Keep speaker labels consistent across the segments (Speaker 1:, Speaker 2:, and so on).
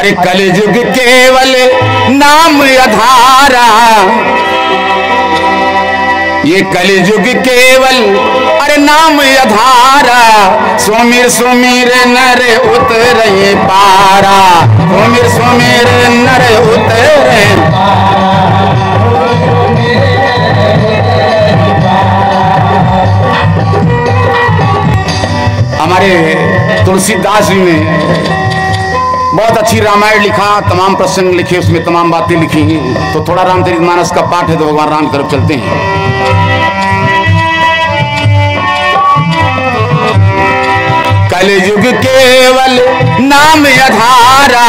Speaker 1: अरे कलयुग केवल नाम आधारा, ये कलयुग केवल अरे नाम आधारा, सुमिर सुमिर नर उतरे पारा, सुमिर सुमिर नर उतरे। हमारे तुलसीदास जी ने बहुत अच्छी रामायण लिखा, तमाम प्रसंग लिखे, उसमें तमाम बातें लिखी हैं। तो थोड़ा रामचरितमानस का पाठ है तो भगवान राम की तरफ चलते हैं। कलयुग केवल नाम आधारा,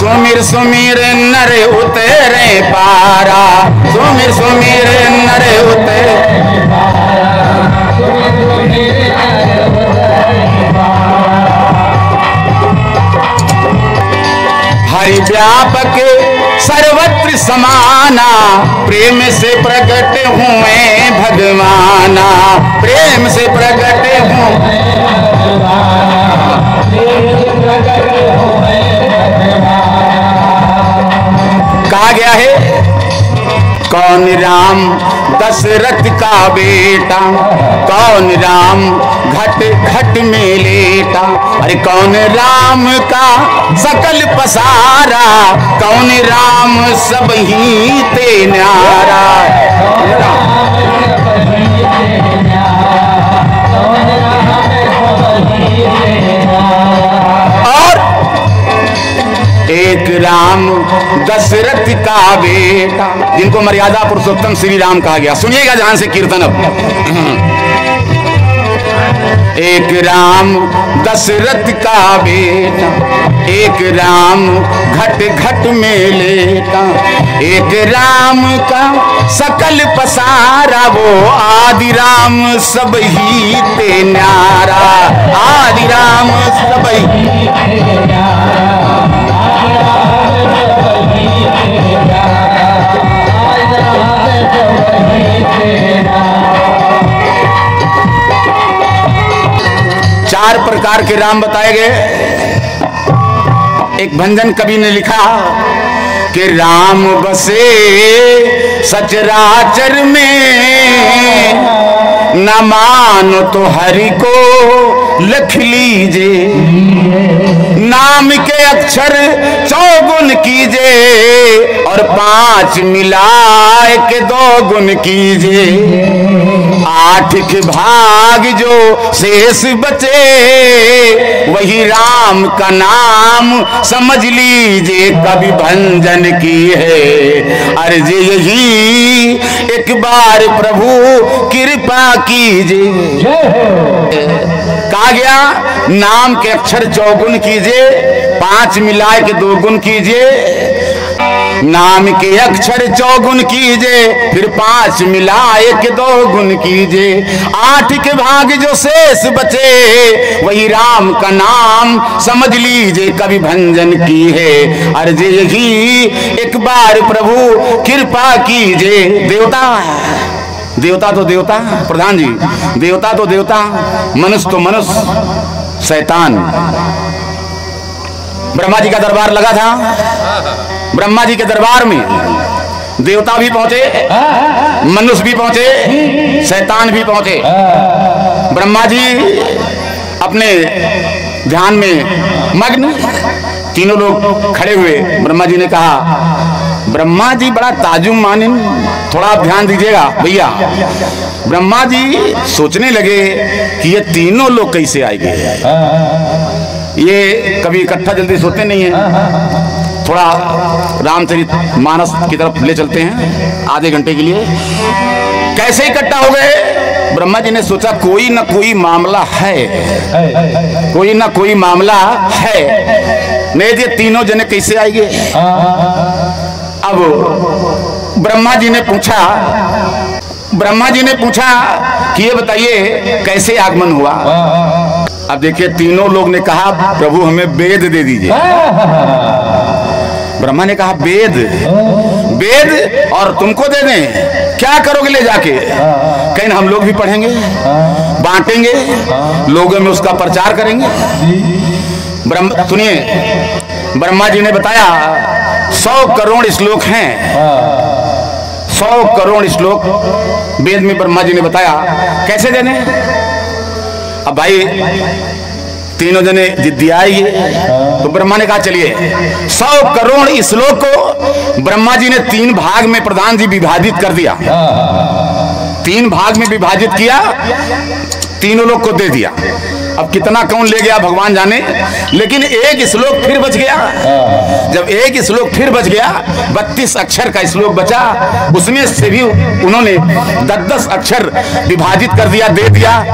Speaker 1: सुमिर सुमिर नर उतरे पारा, सुमिर सुमिर नर उतरे। हरि व्यापक सर्वत्र समाना, प्रेम से प्रकट हूँ मैं भगवाना, प्रेम से प्रकट हूँ। कहा गया है कौन राम दशरथ का बेटा, कौन राम घट घट में लेटा, अरे कौन राम का सकल पसारा, कौन राम सब ही ते न्यारा। और एक राम दशरथ का बेटा, जिनको मर्यादा पुरुषोत्तम श्री राम कहा गया। सुनिएगा ध्यान से कीर्तन अब। एक राम दशरथ का बेटा, एक राम घट घट में लेटा, एक राम का सकल पसारा, वो आदि राम सब ही ते न्यारा, आदि राम सब ही। चार प्रकार के राम बताए गए। एक भंजन कवि ने लिखा कि राम बसे सचराचर में, न मानो तो हरि को लिख लीजिए, नाम के अक्षर चौगुन कीजिए, और 5 मिलाए के 2 गुण कीजिए, 8 के भाग जो शेष बचे, वही राम का नाम समझ लीजिए, कभी भंजन की है अर्ज यही, एक बार प्रभु कृपा कीजिए। कहा गया नाम के अक्षर 4 गुण कीजिए, 5 मिलाए के 2 गुण कीजिए, नाम के अक्षर 4 गुण कीजिए, फिर 5 मिलाए के 2 गुण कीजिए, 8 के भाग जो शेष बचे, वही राम का नाम समझ लीजिए, कभी भंजन की है अर्ज यही, एक बार प्रभु कृपा कीजिए। देवता देवता तो देवता, प्रधान जी देवता तो देवता, मनुष्य तो मनुष्य, शैतान। ब्रह्मा जी का दरबार लगा था, ब्रह्मा जी के दरबार में देवता भी पहुंचे, मनुष्य भी पहुंचे, शैतान भी पहुंचे। ब्रह्मा जी अपने ध्यान में मग्न, तीनों लोग खड़े हुए। ब्रह्मा जी ने कहा, ब्रह्मा जी बड़ा ताजुब मानिन, थोड़ा आप ध्यान दीजिएगा भैया। ब्रह्मा जी सोचने लगे कि ये तीनों लोग कैसे आएंगे, ये कभी इकट्ठा जल्दी सोते नहीं है। थोड़ा रामचरितमानस की तरफ ले चलते हैं आधे घंटे के लिए। कैसे इकट्ठा हो गए? ब्रह्मा जी ने सोचा कोई ना कोई मामला है, कोई ना कोई मामला है, नहीं ये तीनों जने कैसे आएंगे। अब ब्रह्मा जी ने पूछा कि ये बताइए कैसे आगमन हुआ। अब देखिए तीनों लोग ने कहा प्रभु हमें वेद दे दीजिए। ब्रह्मा ने कहा वेद, वेद और तुमको दे दें, क्या करोगे ले जाके? कहीं हम लोग भी पढ़ेंगे, बांटेंगे, लोगों में उसका प्रचार करेंगे। सुनिए ब्रह्मा जी ने बताया 100 करोड़ श्लोक हैं, 100 करोड़ श्लोक वेद में ब्रह्मा जी ने बताया। कैसे देने? अब भाई तीनों जने जिद्दी आई, तो ब्रह्मा ने कहा चलिए 100 करोड़ श्लोक को ब्रह्मा जी ने 3 भाग में प्रधान जी विभाजित कर दिया, 3 भाग में विभाजित किया, तीनों लोग को दे दिया। अब कितना कौन ले गया भगवान जाने, लेकिन एक श्लोक फिर बच गया। जब एक श्लोक फिर बच गया, 32 अक्षर का श्लोक बचा, उसमें से भी उन्होंने 10-10 अक्षर विभाजित कर दिया, दे दिया।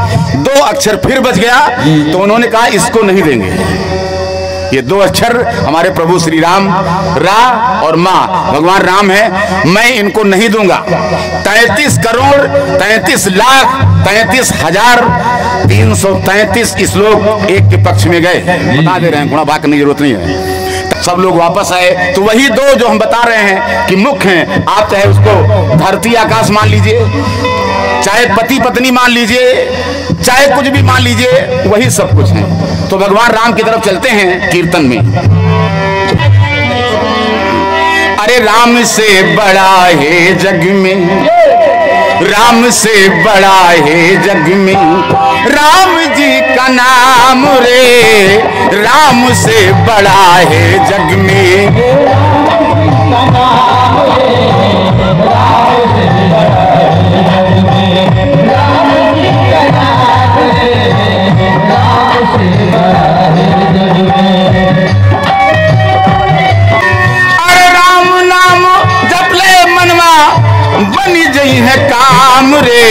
Speaker 1: 2 अक्षर फिर बच गया, तो उन्होंने कहा इसको नहीं देंगे। ये 2 अक्षर हमारे प्रभु श्री राम, रा और माँ, भगवान राम है, मैं इनको नहीं दूंगा। 33 करोड़ 33 लाख 33,333 श्लोक एक के पक्ष में गए। बता दे रहे हैं, गुणा भाग करने की जरूरत नहीं है। सब लोग वापस आए, तो वही 2 जो हम बता रहे हैं कि मुख्य हैं, आप चाहे उसको धरती आकाश मान लीजिए, चाहे पति पत्नी मान लीजिए, चाहे कुछ भी मान लीजिए, वही सब कुछ है। तो भगवान राम की तरफ चलते हैं कीर्तन में। अरे राम से बड़ा है जग में, राम से बड़ा है जग में, राम जी का नाम रे, राम से बड़ा है जग में। अरे राम नाम जप ले मनवा, बनी जई है काम रे,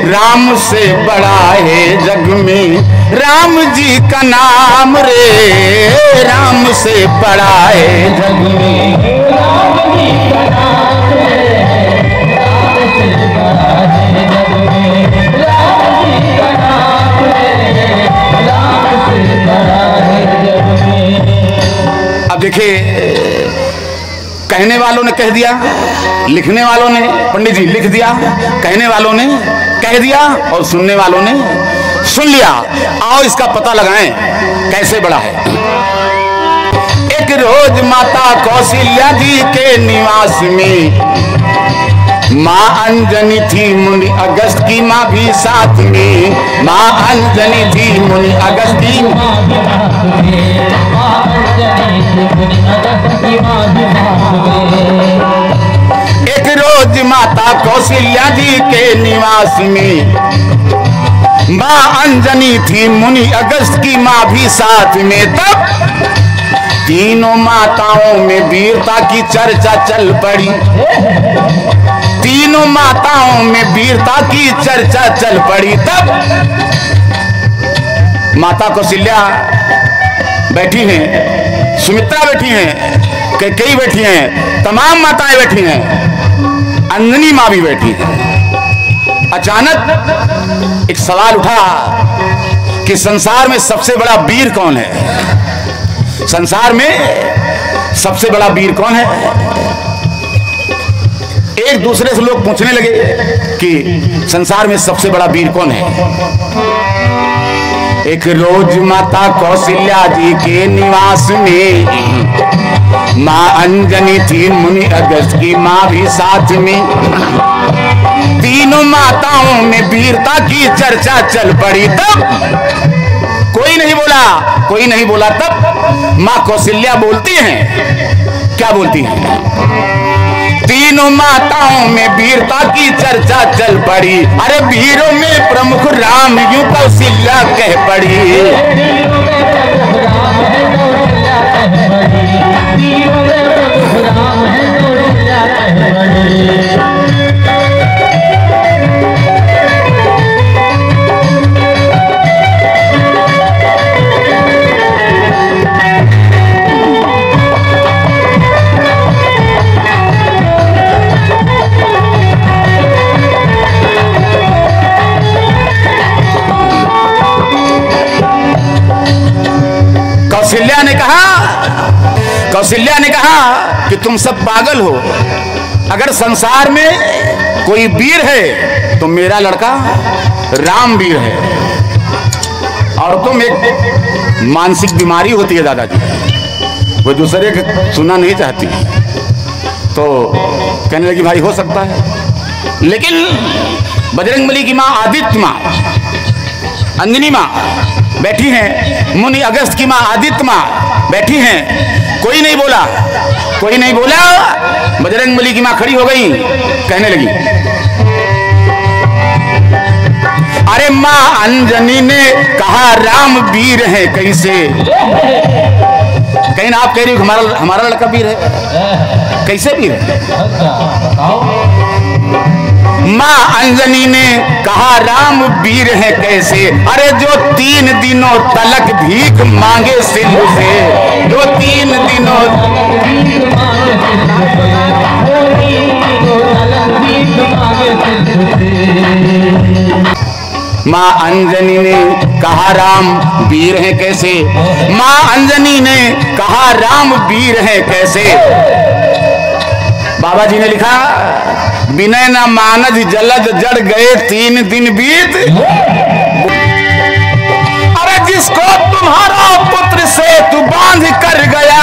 Speaker 1: राम से बड़ा है जग में, राम जी का नाम रे, राम से बड़ा है जग में, राम जी का नाम रे, राम से बड़ा है जग में, राम जी का नाम रे, राम से बड़ा है जग में। अब देखिए, कहने वालों ने कह दिया, लिखने वालों ने, पंडित जी लिख दिया, कहने वालों ने कह दिया और सुनने वालों ने सुन लिया। आओ इसका पता लगाएं कैसे बड़ा है। एक रोज माता कौशल्या जी के निवास में माँ अंजनी थी, मुनि अगस्त की माँ भी साथ में, माँ अंजनी थी, मुनि अगस्त की माँ भी साथ में, माँ अंजनी थी, मुनि अगस्त की माँ भी साथ में। एक रोज माता कौशल्या जी के निवास में माँ अंजनी थी, मुनि अगस्त की माँ भी साथ में। तब तीनों माताओं में वीरता की चर्चा चल पड़ी, तीनों माताओं में वीरता की चर्चा चल पड़ी। तब माता कौशल्या बैठी हैं, सुमित्रा बैठी हैं, कैकेयी बैठी हैं, तमाम माताएं बैठी हैं, अंजनी माँ भी बैठी है। अचानक एक सवाल उठा कि संसार में सबसे बड़ा वीर कौन है? संसार में सबसे बड़ा वीर कौन है? एक दूसरे से लोग पूछने लगे कि संसार में सबसे बड़ा वीर कौन है? एक रोज माता कौशल्या जी के निवास में माँ अंजनी थी, मुनि अगस्त की माँ भी साथ में। तीनों माताओं में वीरता की चर्चा चल पड़ी। तब कोई नहीं बोला, कोई नहीं बोला। तब माँ कौशल्या बोलती हैं, क्या बोलती हैं? तीनों माताओं में वीरता की चर्चा चल पड़ी। अरे वीरों में प्रमुख राम, यूं कौशल्या कह पड़ी। कौशल्या ने कहा कि तुम सब पागल हो। अगर संसार में कोई वीर है तो मेरा लड़का राम वीर है। और तुम एक मानसिक बीमारी होती है दादाजी, वो दूसरे के सुनना नहीं चाहती, तो कहने लगी भाई हो सकता है। लेकिन बजरंगबली की माँ आदित्य माँ, अंजनी माँ बैठी हैं, मुनि अगस्त की माँ आदित्य माँ बैठी हैं, कोई नहीं बोला, कोई नहीं बोला। बजरंगबली की माँ खड़ी हो गई, कहने लगी अरे माँ अंजनी ने कहा राम वीर है कैसे। कहीं ना आप कह रही हो हमारा लड़का वीर है, कैसे वीर है? माँ अंजनी ने कहा राम वीर है कैसे, अरे जो 3 दिनों तलक भीख मांगे सिंधु से, जो 3 दिनों माँ अंजनी ने कहा राम वीर है कैसे, माँ अंजनी ने कहा राम वीर है कैसे। बाबा जी ने लिखा विनय न मानज जलद जड़ गए 3 दिन बीत, अरे जिसको तुम्हारा पुत्र से तू बांध कर गया,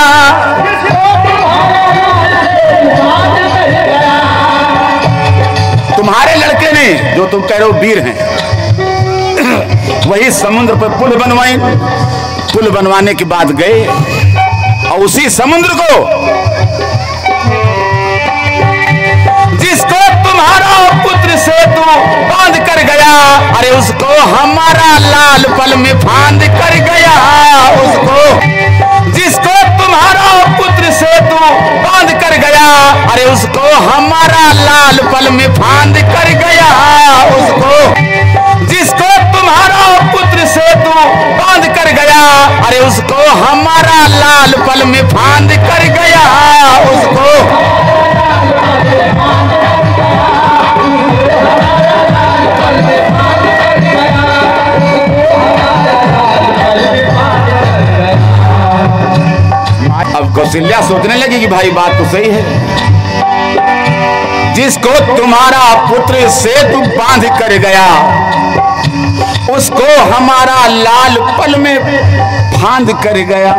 Speaker 1: तुम्हारे लड़के ने जो तुम कह रहे हो वीर हैं, वही समुद्र पर पुल बनवाए, पुल बनवाने के बाद गए और उसी समुद्र को जिसको तुम्हारा पुत्र से तू बांध कर गया, अरे उसको हमारा लाल पल में फांद कर गया, उसको जिसको तुम्हारा पुत्र से तू बांध कर गया, अरे उसको हमारा लाल पल में फांद कर गया, उसको जिसको तुम्हारा पुत्र से तू बांध कर गया, अरे उसको हमारा लाल पल में फांद कर गया, उसको अब कौशल्या सोचने लगी कि भाई बात तो सही है, जिसको तुम्हारा पुत्र से तू बांध कर गया, उसको हमारा लाल पल में फांद कर गया।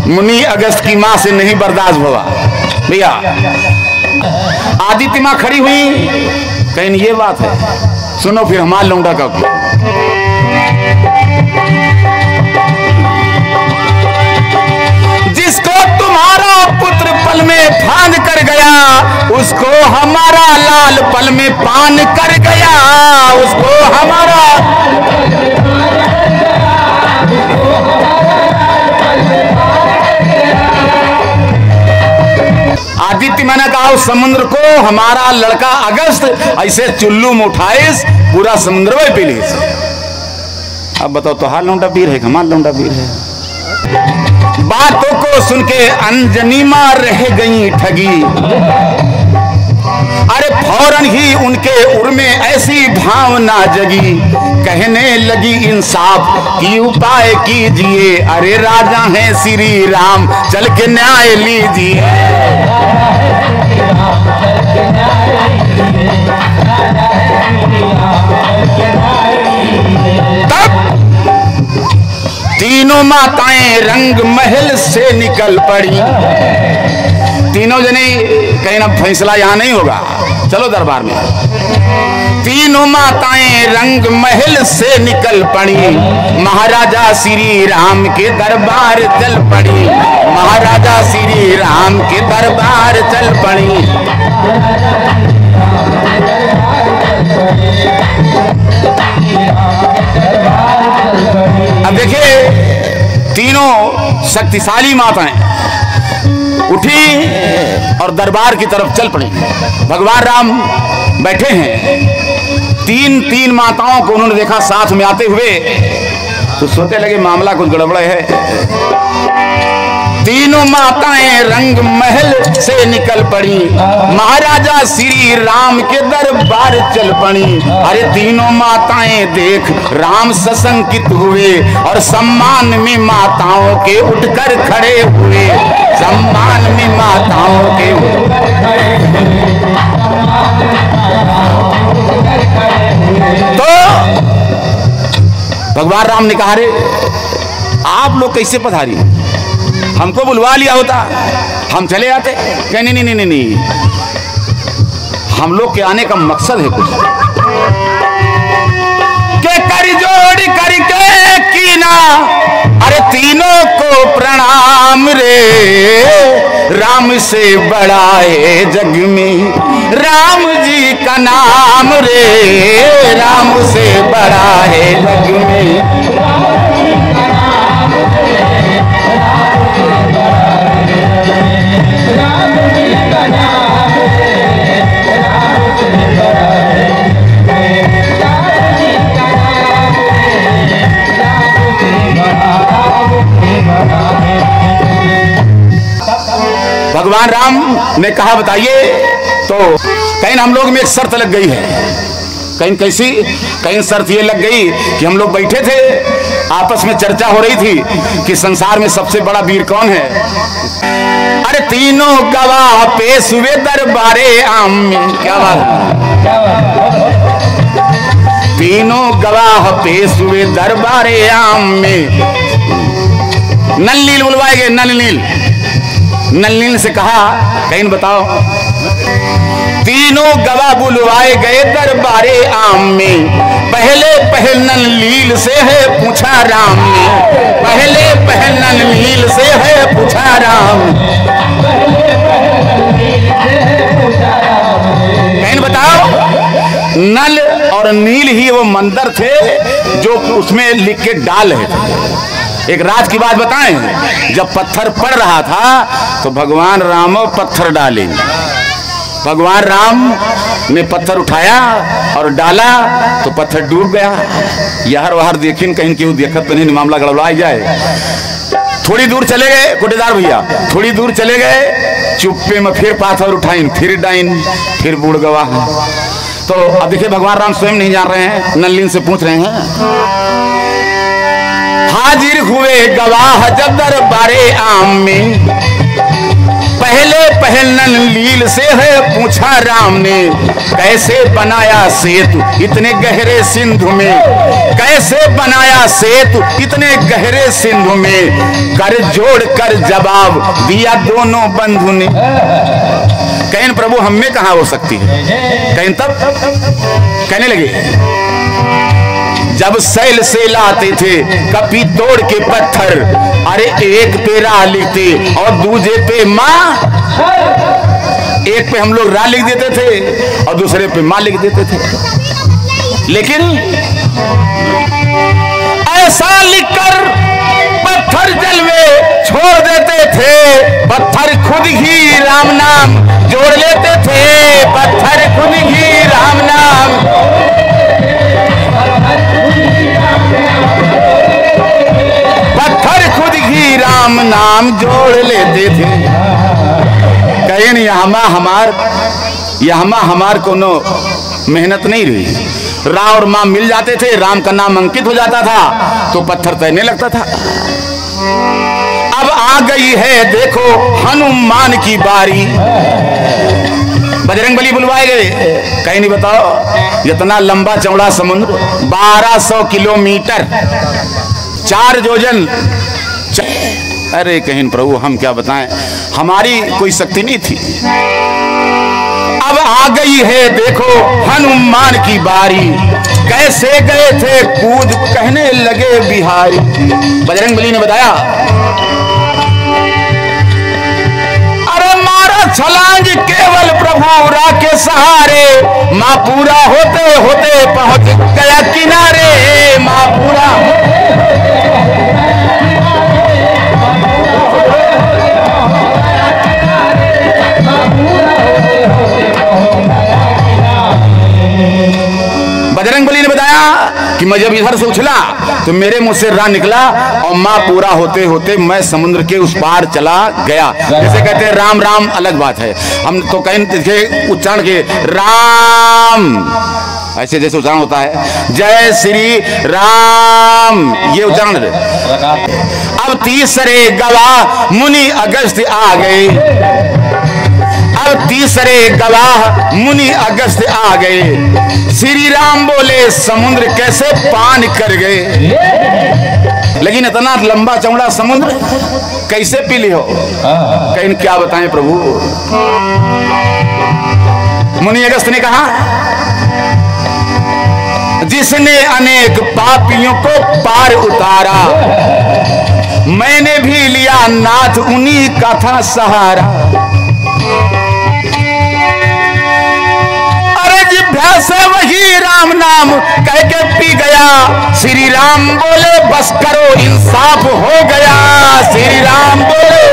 Speaker 1: मुनि अगस्त की मां से नहीं बर्दाश्त हुआ भैया। आदित्य मां खड़ी हुई, कहीं ये बात है, सुनो फिर हमारा लौंडा का जिसको तुम्हारा पुत्र पल में फांद कर गया, उसको हमारा लाल पल में पान कर गया, उसको हमारा आदित्य मैंने कहा उस समुद्र को हमारा लड़का अगस्त ऐसे चुल्लू में उठाए पूरा समुद्र में पी ली। अब बताओ तो हाल लौंडा वीर है, हमारा लौंडा वीर है। बातों को सुन के अंजनी मां रह गई ठगी, अरे फौरन ही उनके उर में ऐसी भावना जगी, कहने लगी इंसाफ की उपाय कीजिए, अरे राजा हैं श्री राम चल के न्याय लीजिए। तब तीनों माताएं रंग महल से निकल पड़ी। तीनों जने कहीं ना फैसला यहां नहीं होगा, चलो दरबार में। तीनों माताएं रंग महल से निकल पड़ी, महाराजा श्री राम के दरबार चल पड़ी, महाराजा श्री राम के दरबार चल पड़ी। अब देखिए तीनों शक्तिशाली माताएं उठी और दरबार की तरफ चल पड़ी। भगवान राम बैठे हैं, तीन माताओं को उन्होंने देखा साथ में आते हुए, तो सोचने लगे मामला कुछ गड़बड़ है। तीनों माताएं रंग महल से निकल पड़ी, महाराजा श्री राम के दरबार चल पड़ी। अरे तीनों माताएं देख राम सशंकित हुए और सम्मान में माताओं के उठकर खड़े हुए, सम्मान में माताओं के तो भगवान राम ने कहा रे आप लोग कैसे पधारी? हमको बुलवा लिया होता, हम चले आते। क्या नहीं नहीं नहीं नहीं, हम लोग के आने का मकसद है कुछ के कर जोड़ करके कीना, अरे तीनों को प्रणाम रे। राम से बड़ा है जग में राम जी का नाम रे। राम से बड़ा है जग में भगवान राम ने कहा बताइए। तो कहीं हम लोग में एक शर्त लग गई है। कहीं कैसी? कहीं शर्त ये लग गई कि हम लोग बैठे थे, आपस में चर्चा हो रही थी कि संसार में सबसे बड़ा वीर कौन है। अरे तीनों गवाह पेश हुए दरबारे आम में। क्या बात? तीनों गवाह पेश हुए दरबारे आम में। नलनील बुलवाए गए। नलनील नलनील से कहा कहीं बताओ। तीनों गवाह बुलवाए गए दरबारे आम में। पहले पहल नलनील से है पूछा राम ने। पहले पहल नलनील से है पूछा राम। कहीं बताओ। नल और नील ही वो मंदिर थे जो उसमें लिख के डाल है। एक रात की बात बताएं, जब पत्थर पड़ रहा था तो भगवान राम पत्थर डाले। भगवान राम ने पत्थर उठाया और डाला तो पत्थर डूब गया। यार वहां देखिन कहीं क्यों देखत नहीं, मामला गड़बड़ा जाए। थोड़ी दूर चले गए कोटेदार भैया, थोड़ी दूर चले गए, चुप्पे में फिर पाथर उठाइन, फिर डाइन, फिर बूढ़ गवाह। तो अब देखिए भगवान राम स्वयं नहीं जान रहे हैं, नलिन से पूछ रहे हैं। हाजिर हुए गवाह जब दरबारे आम में। पहले पहल नलनील से है पूछा राम ने। कैसे बनाया सेतु इतने गहरे सिंधु में। कैसे बनाया सेतु इतने गहरे सिंधु में। कर जोड़ कर जवाब दिया दोनों बंधु ने। कहीं प्रभु हम में कहाँ हो सकती है। कहीं तब कहने लगे जब सैल से लाते थे कपी तोड़ के पत्थर। अरे एक पे रा लिखते और दूसरे पे माँ। एक पे हम लोग रा लिख देते थे और दूसरे पे माँ लिख देते थे। लेकिन ऐसा लिखकर पत्थर जलवे छोड़ देते थे। पत्थर खुद ही राम नाम जोड़ लेते थे। पत्थर खुद ही राम नाम। पत्थर खुद ही राम नाम जोड़ लेते थे। कहीं यहाँ हमार कोनो मेहनत नहीं रही। रा और माँ मिल जाते थे, राम का नाम अंकित हो जाता था तो पत्थर तैरने लगता था। अब आ गई है देखो हनुमान की बारी। बजरंगबली बुलवाए गए। कहीं नहीं बताओ। इतना लंबा चौड़ा समुद्र 1200 किलोमीटर 4 योजन। अरे कहीं प्रभु हम क्या बताएं, हमारी कोई शक्ति नहीं थी। अब आ गई है देखो हनुमान की बारी। कैसे गए थे कूद कहने लगे बिहारी। बजरंगबली ने बताया अरे मारा छलांग केवल प्रभु रा के सहारे। माँ पूरा होते होते पहुंच गया किनारे। माँ पूरा बजरंगबली ने बताया कि मैं जब इधर से उछला तो मेरे मुंह से रा निकला और माँ पूरा होते होते मैं समुद्र के उस पार चला गया। जैसे कहते हैं राम राम अलग बात है, हम तो कहीं उच्चारण के राम ऐसे जैसे उच्चारण होता है जय श्री राम ये उच्चारण। अब तीसरे गवाह मुनि अगस्त्य आ गए। अब तीसरे गवाह मुनि अगस्त्य आ गए। श्री राम बोले समुद्र कैसे पान कर गए। लेकिन इतना लंबा चौड़ा समुद्र कैसे पी ली हो? कहीं क्या बताएं प्रभु। मुनि अगस्त ने कहा, जिसने अनेक पापियों को पार उतारा, मैंने भी लिया नाथ उन्हीं का था सहारा। अरे जिभ्या से वही राम नाम कह के पी गया, श्री राम बोले बस करो इंसाफ हो गया। श्री राम बोले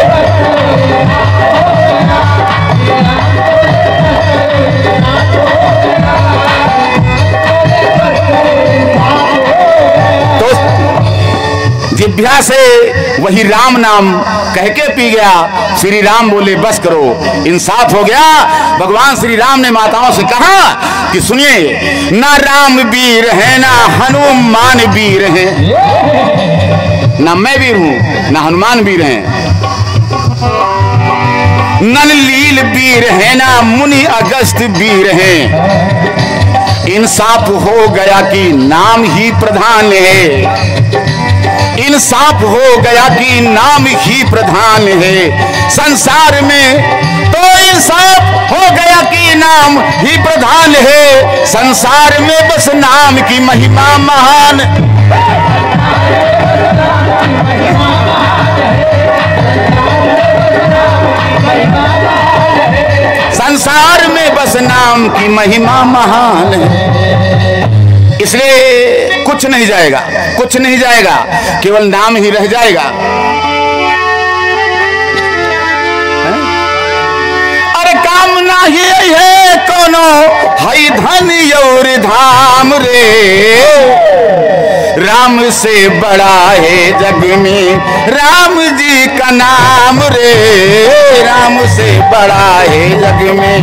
Speaker 1: जिभ्या से वही राम नाम कह के पी गया, श्री राम बोले बस करो इंसाफ हो गया। भगवान श्री राम ने माताओं से कहा कि सुनिए, ना राम वीर है ना हनुमान वीर है, ना मैं वीर हूं ना हनुमान वीर हैं, नललील वीर है ना मुनि अगस्त वीर हैं। इंसाफ हो गया कि नाम ही प्रधान है, इंसाफ हो गया कि नाम ही प्रधान है। संसार में तो इंसाफ हो गया कि नाम ही प्रधान है, संसार में बस नाम की महिमा महान। संसार में बस नाम की महिमा महान है। इसलिए कुछ नहीं जाएगा, कुछ नहीं जाएगा, केवल नाम ही रह जाएगा। अरे कामना ही है कोनो हई धन और धाम रे, राम से बड़ा है जग में राम जी का नाम रे, राम से बड़ा है जग में।